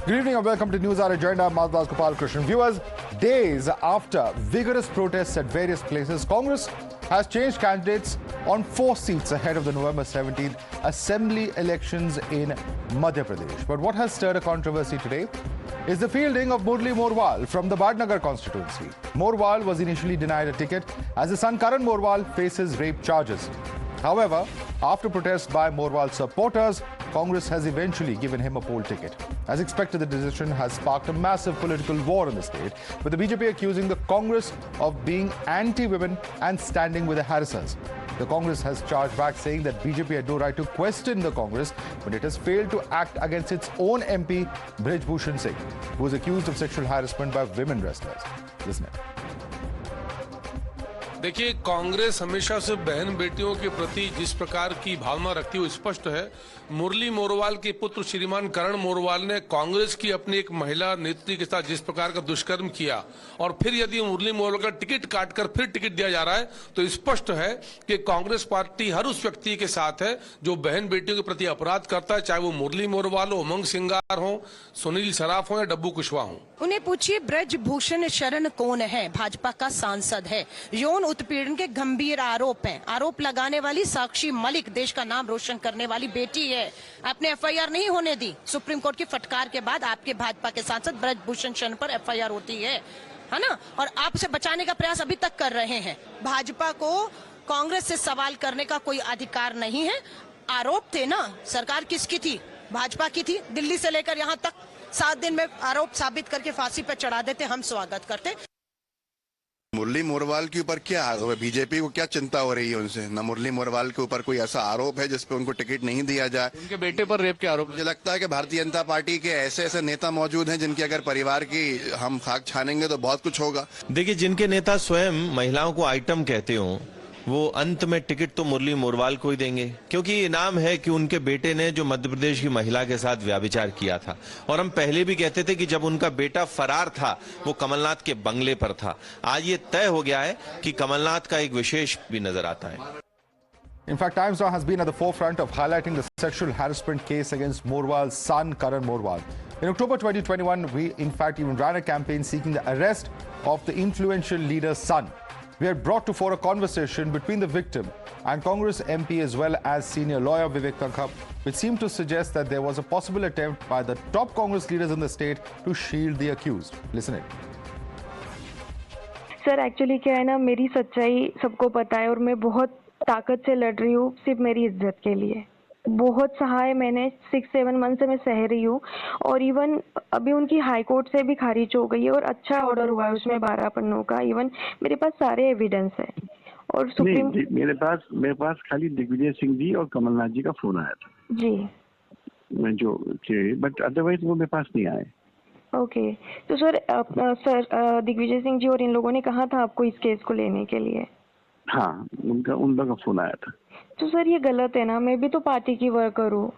Good evening and welcome to Newshour Agenda. Madhavdas Gopal Krishnan. Viewers, days after vigorous protests at various places, Congress has changed candidates on 4 seats ahead of the November 17th Assembly elections in Madhya Pradesh. But what has stirred a controversy today is the fielding of Murli Morwal from the Badnagar constituency. Morwal was initially denied a ticket as his son Kamal Morwal faces rape charges. However, after protests by Morwal's supporters, Congress has eventually given him a poll ticket. As expected, the decision has sparked a massive political war in the state, with the BJP accusing the Congress of being anti-women and standing with the harassers. The Congress has charged back, saying that BJP had no right to question the Congress, but it has failed to act against its own MP, Brij Bhushan Singh, who was accused of sexual harassment by women wrestlers. Listen. देखिए, कांग्रेस हमेशा से बहन बेटियों के प्रति जिस प्रकार की भावना रखती है वो स्पष्ट है। मुरली मोरवाल के पुत्र श्रीमान करण मोरवाल ने कांग्रेस की अपनी एक महिला नेत्री के साथ जिस प्रकार का दुष्कर्म किया और फिर यदि मुरली मोरवाल का टिकट काटकर फिर टिकट दिया जा रहा है तो स्पष्ट है कि कांग्रेस पार्टी हर उस व्यक्ति के साथ है जो बहन बेटियों के प्रति अपराध करता है, चाहे वो मुरली मोरवाल हो, उमंग सिंगार हो, सुनील सराफ हो या डब्बू कुशवाहा हो। उन्हें पूछिए ब्रज भूषण शरण कौन है? भाजपा का सांसद है। यौन उत्पीड़न के गंभीर आरोप हैं। आरोप लगाने वाली साक्षी मलिक देश का नाम रोशन करने वाली बेटी है। आपने एफआईआर नहीं होने दी। सुप्रीम कोर्ट की फटकार के बाद आपके भाजपा के सांसद ब्रज भूषण शरण पर एफआईआर होती है ना? और आपसे बचाने का प्रयास अभी तक कर रहे हैं। भाजपा को कांग्रेस से सवाल करने का कोई अधिकार नहीं है। आरोप थे ना, सरकार किसकी थी? भाजपा की थी। दिल्ली से लेकर यहाँ तक 7 दिन में आरोप साबित करके फांसी पर चढ़ा देते, हम स्वागत करते। मुरली मोरवाल के ऊपर क्या आरोप है? बीजेपी को क्या चिंता हो रही है उनसे? न मुरली मोरवाल के ऊपर कोई ऐसा आरोप है जिसपे उनको टिकट नहीं दिया जाए। उनके बेटे पर रेप के आरोप। मुझे लगता है कि भारतीय जनता पार्टी के ऐसे ऐसे नेता मौजूद हैं जिनके अगर परिवार की हम खाक छानेंगे तो बहुत कुछ होगा। देखिए, जिनके नेता स्वयं महिलाओं को आइटम कहते हो वो अंत में टिकट तो मुरली मोरवाल को ही देंगे, क्योंकि इनाम है कि उनके बेटे ने जो मध्य प्रदेश की महिला के साथ व्याभिचार किया था। और हम पहले भी कहते थे कि जब उनका बेटा फरार था वो कमलनाथ के बंगले पर था। आज ये तय हो गया है कि कमलनाथ का एक विशेष भी नजर आता है। In fact, Times Now has been at the forefront of highlighting the sexual harassment case against Morwal's son, Karan Morwal. In October 2021, we in fact even ran a campaign seeking the arrest of the influential leader's son. We had brought to fore a conversation between the victim and Congress MP as well as senior lawyer Vivek Takhap, which seemed to suggest that there was a possible attempt by the top Congress leaders in the state to shield the accused. Listen it. Sir, actually क्या है ना, मेरी सच्चाई सबको पता है और मैं बहुत ताकत से लड़ रही हूँ सिर्फ मेरी इज्जत के लिए। बहुत सहा है मैंने, 6-7 मंथ से मैं सह रही हूँ और इवन अभी उनकी हाई कोर्ट से भी खारिज हो गई है और अच्छा ऑर्डर हुआ है उसमें 12 पन्नों का। इवन मेरे पास सारे एविडेंस है और सुप्रीम मेरे पास खाली दिग्विजय सिंह जी और कमलनाथ जी का फोन आया था जी, जो बट अदरवाइज वो मेरे पास नहीं आए। ओके, तो सर दिग्विजय सिंह जी और इन लोगों ने कहा था आपको इस केस को लेने के लिए? हाँ, उन लोगों का फोन आया था। तो सर ये गलत है ना, मैं भी तो पार्टी की वर्कर हूँ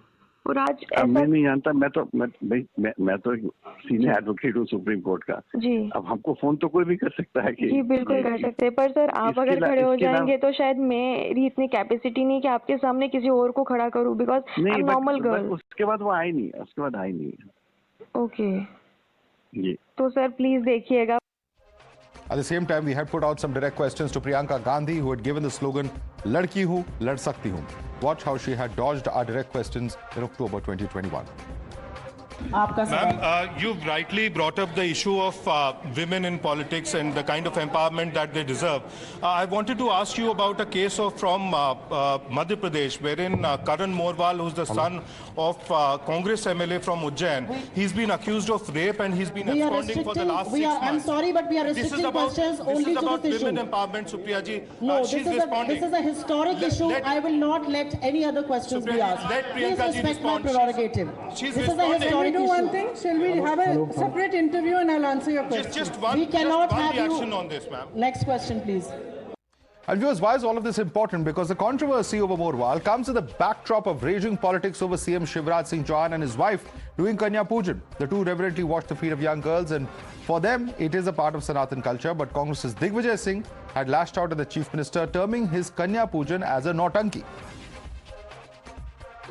और आज ऐसा मैं नहीं जानता। मैं तो सीनियर एडवोकेट हूँ सुप्रीम कोर्ट का जी। अब हमको फोन तो कोई भी कर सकता है कि जी बिल्कुल कर सकते हैं, पर सर आप अगर खड़े हो जाएंगे तो शायद मेरी इतनी कैपेसिटी नहीं कि आपके सामने किसी और को खड़ा करूँ, because I am normal girl. उसके बाद वो आई नहीं। ओके जी, तो सर प्लीज देखिएगा। At the same time, we had put out some direct questions to Priyanka Gandhi, who had given the slogan "Ladki hu, lad sakti hu." Watch how she had dodged our direct questions in October 2021. Ma'am, you've rightly brought up the issue of women in politics and the kind of empowerment that they deserve. I wanted to ask you about a case from Madhya Pradesh, wherein Karan Morwal, who's the son of Congress MLA from Ujjain, he's been accused of rape and he's been absconding for the last 6 months. I'm sorry, but we are restricting questions only to this issue. This is about women empowerment, Supriya ji. No, this is a historic issue. I will not let any other questions be asked. Please respect my prerogative. This is a historic issue. One thing, shall we have a separate interview and I'll answer your question? Just one reaction on this, ma'am. Next question, please. And viewers, why is all of this important? Because the controversy over Morwal comes in the backdrop of raging politics over CM Shivraj Singh Chauhan and his wife doing Kanya Pujan. The two reverently wash the feet of young girls, and for them, it is a part of Sanatan culture. But Congress's Digvijay Singh had lashed out at the Chief Minister, terming his Kanya Pujan as a nautanki.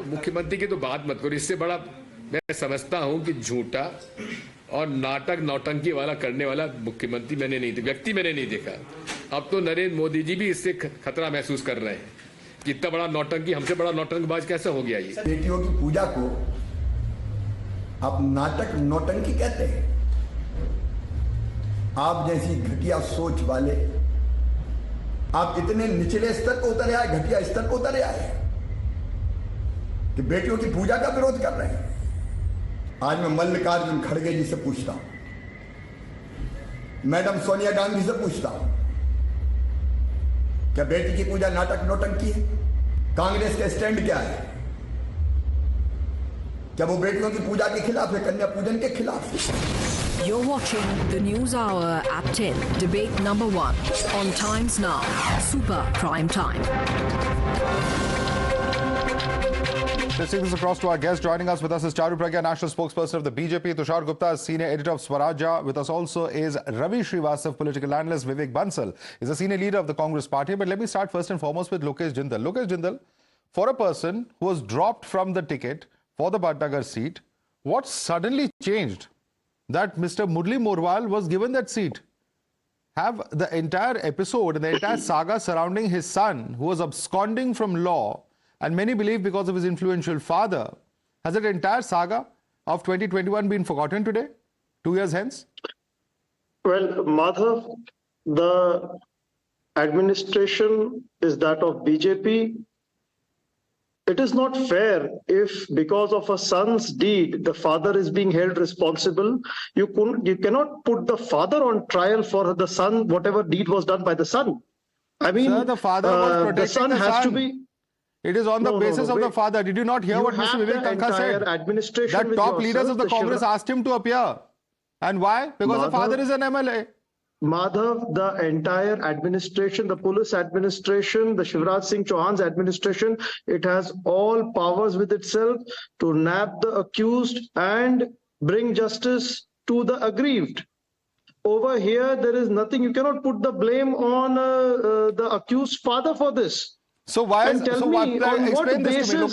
मुख्यमंत्री की तो बात मत करो, इससे बड़ा मैं समझता हूं कि झूठा और नाटक नौटंकी वाला करने वाला मुख्यमंत्री मैंने नहीं, व्यक्ति मैंने नहीं देखा। अब तो नरेंद्र मोदी जी भी इससे खतरा महसूस कर रहे हैं कि इतना बड़ा नौटंकी, हमसे बड़ा नौटंकबाज कैसे हो गया ये। बेटियों की पूजा को आप नाटक नौटंकी कहते हैं? आप जैसी घटिया सोच वाले, आप इतने निचले स्तर पर उतरे आए, घटिया स्तर पर उतरे आए कि बेटियों की पूजा का विरोध कर रहे हैं। आज मैं मल्लिकार्जुन खड़गे जी से पूछता हूं, मैडम सोनिया गांधी से पूछता हूं, क्या बेटी की पूजा नाटक नौटंकी है? कांग्रेस का स्टैंड क्या है? क्या वो बेटियों की पूजा के खिलाफ है, कन्या पूजन के खिलाफ है? You're watching the News Hour at 10, debate number 1 on Times Now, Super Prime Time. Let's take this across to our guest. Joining us with us is Charu Pragya, national spokesperson of the BJP. Tushar Gupta, senior editor of Swarajya. With us also is Ravi Srivastava, political analyst. Vivek Bansal is a senior leader of the Congress party. But let me start first and foremost with Lokesh Jindal. Lokesh Jindal, for a person who was dropped from the ticket for the Badnagar seat, what suddenly changed that Mr. Murli Morwal was given that seat? Have the entire episode and the entire saga surrounding his son, who was absconding from law, and many believe because of his influential father, has that entire saga of 2021 been forgotten today, 2 years hence? Well, Madhav, the administration is that of BJP. It is not fair if, because of a son's deed, the father is being held responsible. You cannot put the father on trial for the son, whatever deed was done by the son. I mean, sir, the father was protecting the son has to be. It is on the basis of the father. Did you not hear what Mr. Vivek Tankha said? Administration that top leaders of the Congress asked him to appear. And why? Because the father is an MLA. Madhav, the entire administration, the police administration, the Shivraj Singh Chauhan's administration, it has all powers with itself to nab the accused and bring justice to the aggrieved. Over here, there is nothing. You cannot put the blame on the accused father for this. So why is, explain this to me,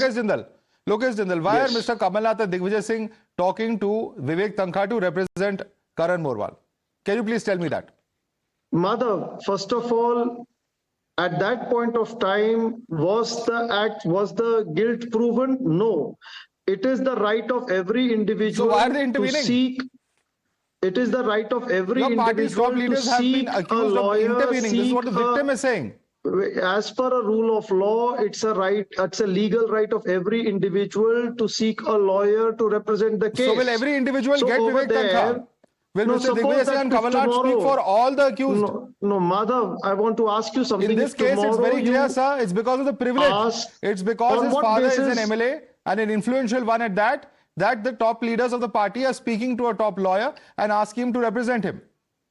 Lokesh Jindal, why are Mr. Kamal Nath and Digvijay Singh talking to Vivek Tankha to represent Karan Morwal? Can you please tell me that? Madhav, first of all, at that point of time, was the guilt proven? No. It is the right of every individual so why are they intervening? To seek. It is the right of every individual to seek a lawyer. This is what the victim is saying. As per a rule of law, it's a right, it's a legal right of every individual to seek a lawyer to represent the case. So will every individual get Vivek Tankha? Will Mr. Digvijay Singh and Kamal Nath speak for all the accused? No, Madhav, I want to ask you something. In this case, it's very clear, sir. It's because of the privilege. It's because his father is an MLA and an influential one at that the top leaders of the party are speaking to a top lawyer and asking him to represent him.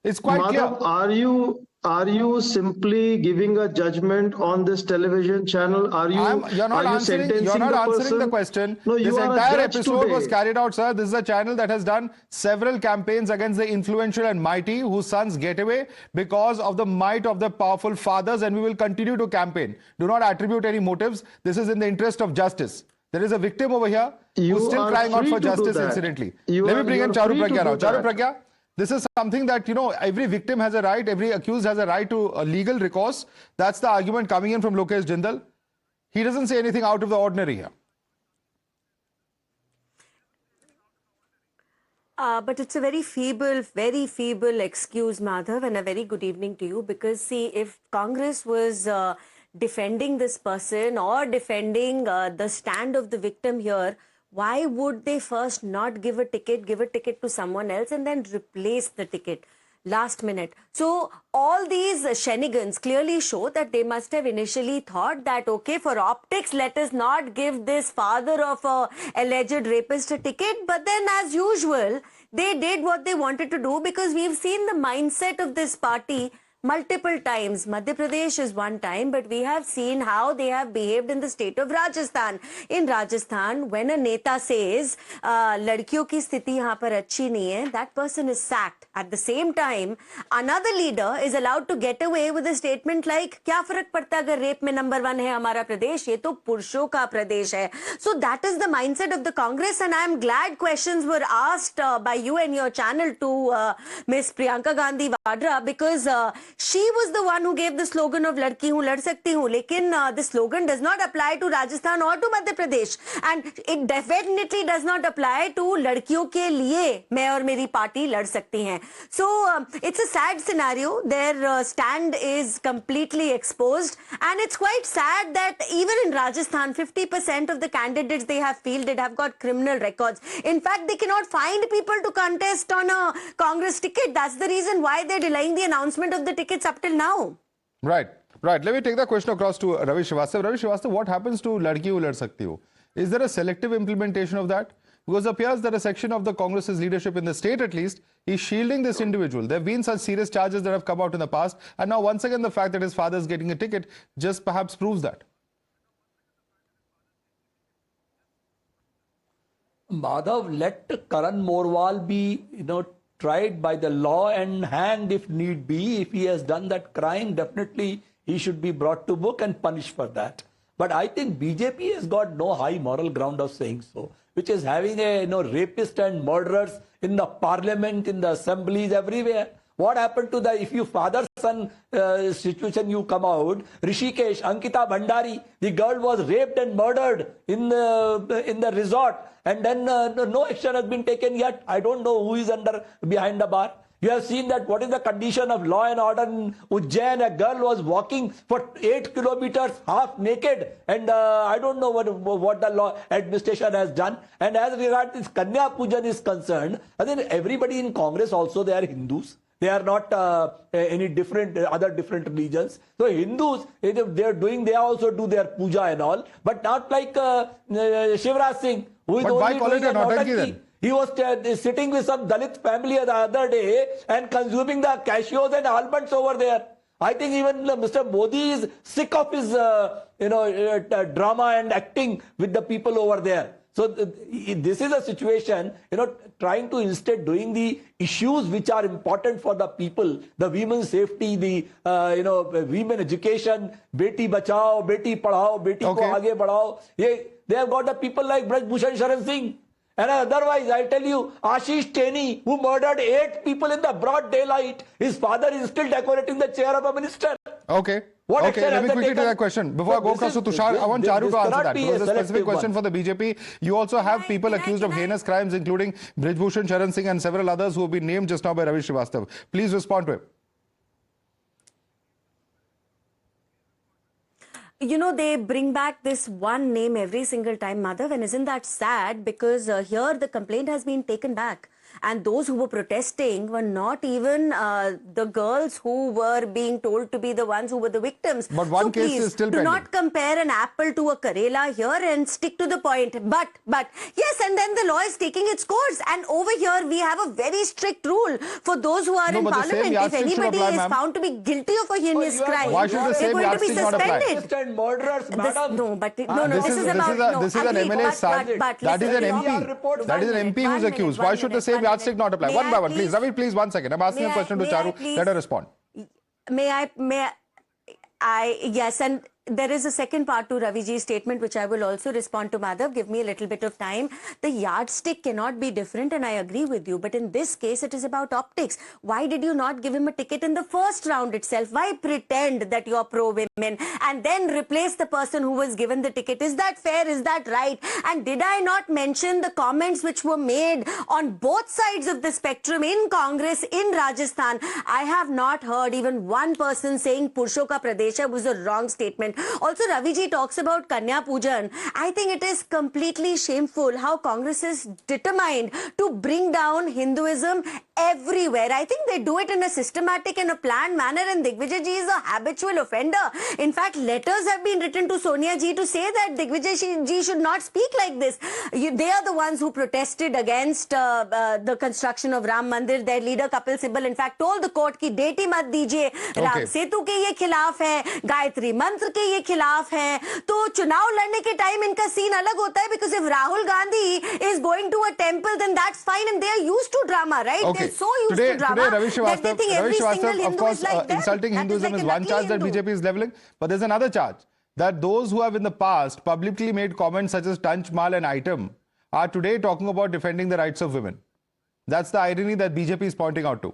It's quite Madhav, clear. Are you simply giving a judgment on this television channel? You're not answering the question. No, this entire episode was carried out, sir. This is a channel that has done several campaigns against the influential and mighty whose sons get away because of the might of the powerful fathers, and we will continue to campaign. Do not attribute any motives. This is in the interest of justice. There is a victim over here who's still crying out for justice, incidentally. Let me bring in Charu Pragya now. Charu Pragya, this is something that, every victim has a right, every accused has a right to a legal recourse. That's the argument coming in from Lokesh Jindal. He doesn't say anything out of the ordinary here. But it's a very feeble excuse, Madhav, and a very good evening to you. Because, see, if Congress was defending this person or defending the stand of the victim here, why would they first not give a ticket to someone else and then replace the ticket last minute? So all these shenanigans clearly show that they must have initially thought that, okay, for optics, let us not give this father of a alleged rapist a ticket. But then, as usual, they did what they wanted to do, because we've seen the mindset of this party multiple times. Madhya Pradesh is one time, but we have seen how they have behaved in the state of Rajasthan. In Rajasthan, when a neta says, ladkiyon ki sthiti yahan par achhi nahi hai, that person is sacked. At the same time, another leader is allowed to get away with a statement like, kya farak padta agar rape mein number 1 hai hamara Pradesh, ye to purusho ka Pradesh hai. So that is the mindset of the Congress, and I am glad questions were asked by you and your channel to Miss Priyanka Gandhi Vadra, because she was the one who gave the slogan of ladki hu lad sakti hu, lekin the slogan does not apply to Rajasthan or to Madhya Pradesh, and it definitely does not apply to ladkiyon ke liye main aur meri party lad sakti hain. So it's a sad scenario. Their stand is completely exposed, and it's quite sad that even in Rajasthan 50% of the candidates they have fielded have got criminal records. In fact, they cannot find people to contest on a Congress ticket. That's the reason why they're delaying the announcement of the tickets up till now. Right. Let me take the question across to Ravi Srivastava. Ravi Srivastava, what happens to ladki hu lad sakti ho? Is there a selective implementation of that? Because it appears that a section of the Congress's leadership in the state, at least, is shielding this individual. There have been such serious charges that have come out in the past, and now once again the fact that his father is getting a ticket just perhaps proves that. Madhav, let Karan Morwal be, tried by the law and hanged if need be. If he has done that crime, definitely he should be brought to book and punished for that. But I think BJP has got no high moral ground of saying so, which is having a rapist and murderers in the parliament, in the assemblies, everywhere. What happened to the, if you father-son situation you come out, Rishikesh, Ankita Bhandari, the girl was raped and murdered in the resort, and then no action has been taken yet. I don't know who is behind the bar. You have seen that what is the condition of law and order in Ujjain. A girl was walking for 8 kilometers half naked, and I don't know what the law administration has done. And as regards this Kanya Pujan is concerned, I think everybody in Congress also, they are Hindus. They are not any different, other different religions. So Hindus, they are doing, they also do their puja and all, but not like Shivraj Singh, who is only doing a Nautanki. He was sitting with some Dalit family the other day and consuming the cashews and almonds over there. I think even Mr. Modi is sick of his, drama and acting with the people over there. So this is a situation, trying to instead doing the issues which are important for the people, the women's safety, the, women education, beti bachao, beti padhao, beti ko aage badhao. They have got the people like Braj Bhushan Sharan Singh. And otherwise, I tell you, Ashish Teni, who murdered 8 people in the broad daylight, his father is still decorating the chair of a minister. Okay. Let me quickly take that question. Before I go across to Tushar, I want Charu to answer that. Because a specific question for the BJP. You also have people accused of heinous crimes, including Brij Bhushan Sharan Singh and several others who have been named just now by Ravi Srivastava. Please respond to him. They bring back this one name every single time, Madhav, and isn't that sad? Because here the complaint has been taken back. And those who were protesting were not even the girls who were being told to be the ones who were the victims. But one case is still pending. Do not compare an apple to a Karela here and stick to the point. But yes, and then the law is taking its course. And over here we have a very strict rule for those who are in parliament. If anybody is found to be guilty of a heinous crime, why should the same yardstick not apply? Murderers, madam. This is an MLA son. That is an MP. That is an MP who's accused. Why should the same yardstick not apply? One by one, please. Ravi, please, 1 second. I'm asking a question to Charu. Let her respond. Yes, and there is a second part to Raviji's statement, which I will also respond to, Madhav. Give me a little bit of time. The yardstick cannot be different, and I agree with you. But in this case, it is about optics. Why did you not give him a ticket in the first round itself? Why pretend that you're pro-women and then replace the person who was given the ticket? Is that fair? Is that right? And did I not mention the comments which were made on both sides of the spectrum in Congress, in Rajasthan? I have not heard even one person saying Pursho ka Pradesh was a wrong statement. Also, Raviji talks about Kanya Pujan. I think it is completely shameful how Congress is determined to bring down Hinduism everywhere. I think they do it in a systematic and a planned manner, and Digvijay ji is a habitual offender. In fact, letters have been written to Sonia ji to say that Digvijay ji should not speak like this. They are the ones who protested against the construction of Ram Mandir. Their leader Kapil Sibal in fact told the court ki date hi mat dijiye. Ram Setu ke ye khilaf hai, Gayatri Mantra ke ye khilaf hai. तो चुनाव लड़ने के time इनका scene अलग होता है, because if Rahul Gandhi is going to a temple, then that's fine, and they are used to drama, right? Okay. They're so used to drama. Today, Ravi Srivastava, of course, insulting Hinduism is one charge that BJP is leveling, but there's another charge that those who have in the past publicly made comments such as Tanch, Mal and Item are today talking about defending the rights of women. That's the irony that BJP is pointing out to.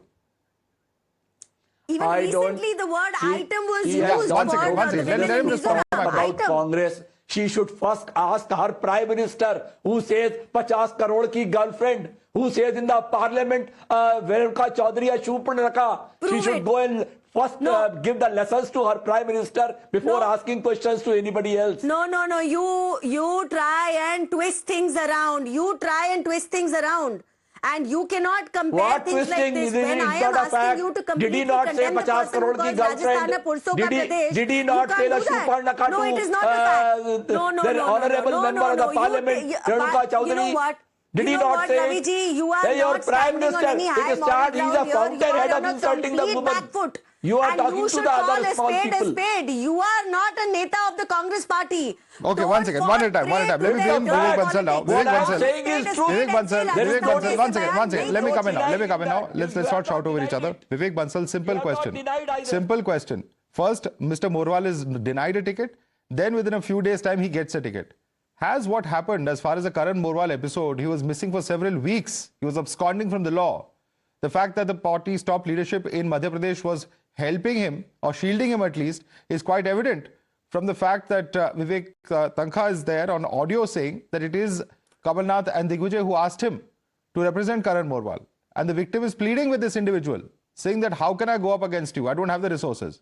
Even recently, the word item was used. One second. Let him respond. About Congress, she should first ask her Prime Minister, who says 50 crore ki girlfriend, who says in the Parliament, Veruka Chaudhary has Shupranakha. She should go and first give the lessons to her Prime Minister before asking questions to anybody else. No. You try and twist things around. And you cannot compare things like this. When I am asking you to completely condemn the person who calls Rajasthan a Purso ka Pradesh, did he not say the Shupranakha no, it is not a fact. No, the honorable member of the Parliament, Veruka Chaudhary? You know what? Did he not say Ravi ji, you are your not Prime standing on Minister, any high moral ground here. He's a fountainhead of insulting the woman. You are talking to the other small people. Spade. You are not a neta of the Congress party. Okay, one second, one at a time. Let me blame Vivek Bansal now. Vivek Bansal, one second. Let me come in now. Let's not shout over each other. Vivek Bansal, simple question. First, Mr. Morwal is denied a ticket. Then within a few days' time, he gets a ticket. Has what happened as far as the Karan Morwal episode, he was missing for several weeks. He was absconding from the law. The fact that the party's top leadership in Madhya Pradesh was helping him, or shielding him at least, is quite evident from the fact that Vivek Tankha is there on audio saying that it is Kamal Nath and Digvijay who asked him to represent Karan Morwal. And the victim is pleading with this individual, saying that how can I go up against you? I don't have the resources.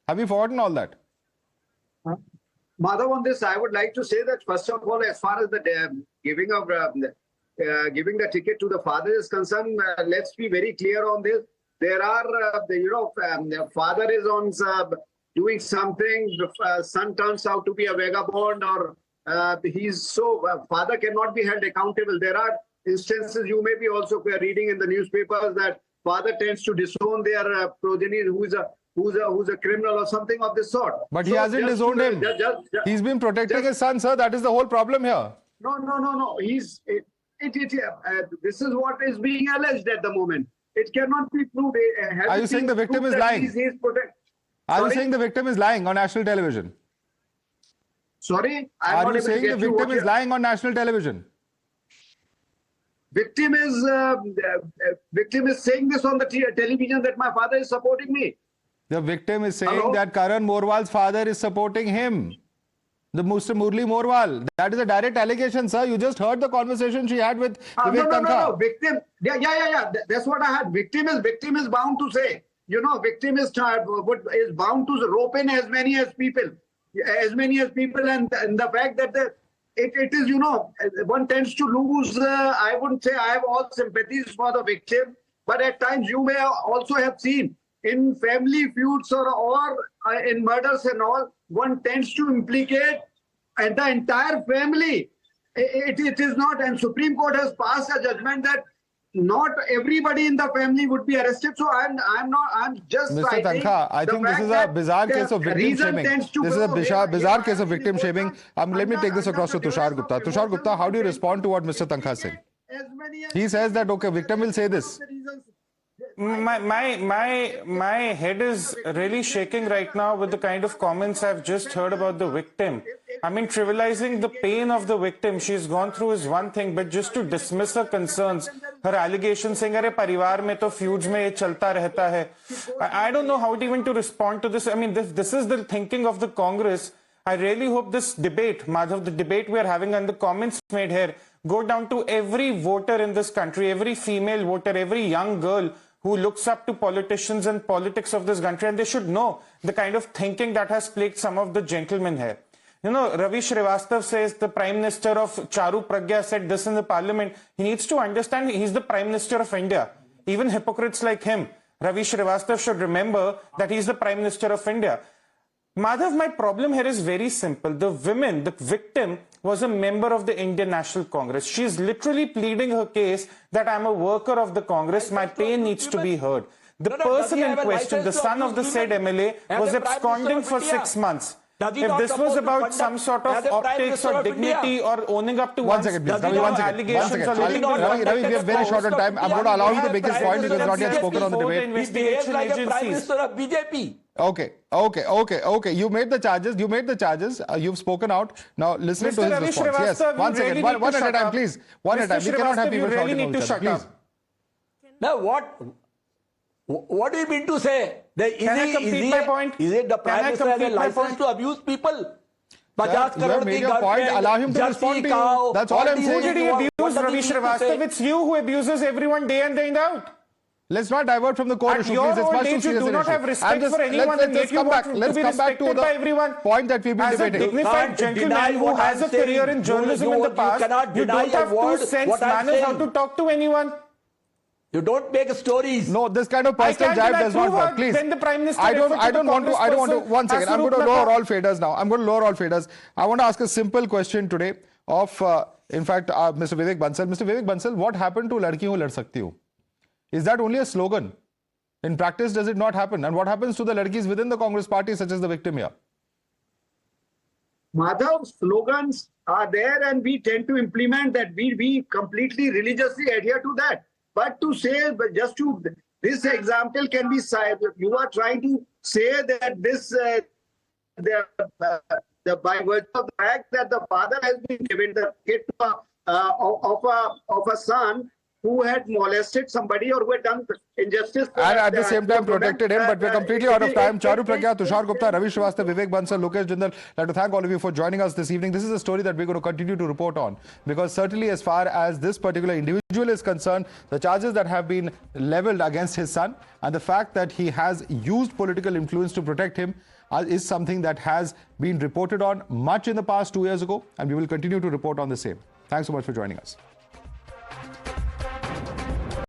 Have you forgotten all that? Madhav, on this, I would like to say that first of all, as far as the giving the ticket to the father is concerned, let's be very clear on this. There are, the father is on doing something, son turns out to be a vagabond, or father cannot be held accountable. There are instances you may be also reading in the newspapers that father tends to disown their progeny who's a criminal or something of this sort. But he hasn't disowned him. He's been protecting his son, sir. That is the whole problem here. No. This is what is being alleged at the moment. It cannot be proved. Are you saying the victim is lying? Are you saying the victim is lying on national television? Sorry? Are you saying the victim is lying on national television? Victim is saying this on the television that my father is supporting me. The victim is saying that Karan Morwal's father is supporting him. The Mr. Murli Morwal. That is a direct allegation, sir. You just heard the conversation she had with Vivek Tankha. No. Victim. Yeah. That's what I had. Victim is bound to say. Victim is bound to rope in as many as people, and the fact that it is, one tends to lose. I wouldn't say I have all sympathies for the victim, but at times you may also have seen in family feuds or in murders and all, one tends to implicate the entire family. It is not, and Supreme Court has passed a judgment that not everybody in the family would be arrested. So I'm just Mr. Tankha, I think this is a bizarre case of victim shaming. This is a bizarre case of victim shaming. Let me take this across to Tushar Gupta. Tushar Gupta, how do you respond to what Mr. Tankha is saying? He says that, okay, victim will say this. My head is really shaking right now with the kind of comments I've just heard about the victim. I mean, trivializing the pain of the victim she's gone through is one thing, but just to dismiss her concerns, her allegations saying, "Arey parivar mein to feuds mein ye chalta rehta hai." I don't know how even to respond to this. I mean, this is the thinking of the Congress. I really hope this debate, Madhav, the debate we are having and the comments made here, go down to every voter in this country, every female voter, every young girl who looks up to politicians and politics of this country, and they should know the kind of thinking that has plagued some of the gentlemen here. Ravi Srivastava says the Prime Minister of Charu Pragya said this in the Parliament. He needs to understand he's the Prime Minister of India. Even hypocrites like him, Ravi Srivastava, should remember that he's the Prime Minister of India. Madhav, my problem here is very simple. The woman, the victim, was a member of the Indian National Congress. She's literally pleading her case that I'm a worker of the Congress. My pain needs to be heard. The person in question, the son of the said MLA, was absconding for 6 months. If this was about some sort of optics or dignity or owning up to one second, please. Ravi, one second. Ravi, we have very short on time. I'm going to allow him to make his point because he's not yet spoken on the debate. He behaves like a Prime Minister of BJP. Okay. You made the charges. You've spoken out. Now listen to his response. Yes, one second. One at a time, please. One at a time. We cannot have people shouting on each other, please. Now what do you mean to say? Can I complete my point? Is it the Prime Minister has a license to abuse people? 50 you have made your point. Allow him to respond to you. That's all I'm saying. Who did he abuse, Ravi Srivastava? It's you who abuses everyone day in, day out. Let's not divert from the core issue, please. It's much too serious. You do not have respect for anyone and yet you want to be respected by everyone. Point that we've been debating. As a dignified gentleman who has a career in journalism in the past, you don't have 2 cents manners how to talk to anyone. You don't make stories. No, this kind of personal jibe does not work. Please. When the Prime Minister I don't want to. One second. I'm going to lower all faders now. I want to ask a simple question today of, in fact, Mr. Vivek Bansal. Mr. Vivek Bansal, what happened to Ladki Ho Lad Sakti Ho? Is that only a slogan? In practice, does it not happen? And what happens to the Ladkis within the Congress party, such as the victim here? Madhav, slogans are there and we tend to implement that. We completely religiously adhere to that. But to say, this example can be cited. You are trying to say that this, by virtue of the fact that the father has been given the kid of a son who had molested somebody or who had done injustice. And at the same time protected him, but we're completely out of time. Charu Pragya, Tushar Gupta, Ravi Srivastava, Vivek Bansal, Lokesh Jindal. I'd like to thank all of you for joining us this evening. This is a story that we're going to continue to report on because certainly as far as this particular individual is concerned, the charges that have been leveled against his son and the fact that he has used political influence to protect him is something that has been reported on much in the past 2 years ago, and we will continue to report on the same. Thanks so much for joining us.